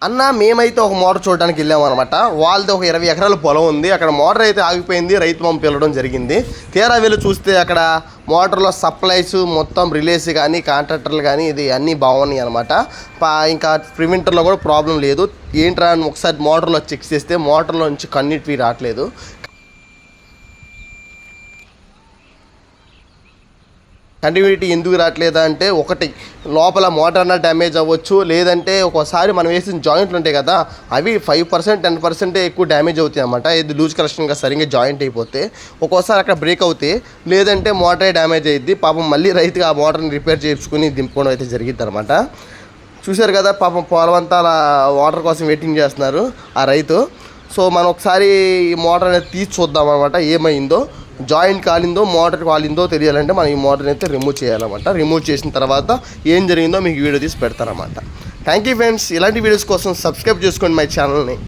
అన్న మేమైతే ఒక మోటార్ చూడడానికి వెళ్ళామన్నమాట. వాళ్ళది ఒక 20 ఎకరాల పొలం ఉంది. అక్కడ మోటార్ అయితే ఆగిపోయింది. రైతు పంపు వెళ్ళడం జరిగింది. తీరా వెళ్ళి చూస్తే అక్కడ మోటార్లో సప్లైస్ మొత్తం రిలేస్ కానీ కాంట్రాక్టర్లు కానీ ఇది అన్నీ బాగున్నాయి అనమాట. ఇంకా ప్రివింటర్లో కూడా ప్రాబ్లం లేదు. ఏంట్రా అని ఒకసారి మోటార్లో చెక్ చేస్తే మోటార్లో నుంచి కన్నీటివి రావట్లేదు. కంటిన్యూటీ ఎందుకు రావట్లేదా అంటే, ఒకటి లోపల మోటార్న డ్యామేజ్ అవ్వచ్చు, లేదంటే ఒక్కోసారి మనం వేసిన జాయింట్లు ఉంటాయి కదా, అవి 5% 10% ఎక్కువ డ్యామేజ్ అవుతాయి అన్నమాట. ఇది లూజ్ కలెక్షన్గా సరిగ్గా జాయింట్ అయిపోతే ఒక్కోసారి అక్కడ బ్రేక్ అవుతాయి, లేదంటే మోటారే డ్యామేజ్ అయ్యిద్ది. పాపం మళ్ళీ రైతుగా ఆ మోటార్ని రిపేర్ చేసుకుని దింపుకోవడం అయితే జరిగిద్ది అనమాట. చూశారు కదా, పాపం పొలమంతా వాటర్ కోసం వెయిటింగ్ చేస్తున్నారు ఆ రైతు. సో మనం ఒకసారి ఈ మోటార్ అనేది తీసి చూద్దాం అనమాట. ఏమైందో, జాయింట్ కాలిందో మోటార్ కాలిందో తెలియాలంటే మనం ఈ మోటార్ని అయితే రిమూవ్ చేయాలన్నమాట. రిమూవ్ చేసిన తర్వాత ఏం జరిగిందో మీకు వీడియో తీసి పెడతారన్నమాట. Thank you friends. ఇలాంటి వీడియోస్ కోసం సబ్స్క్రైబ్ చేసుకోండి మై ఛానల్ని.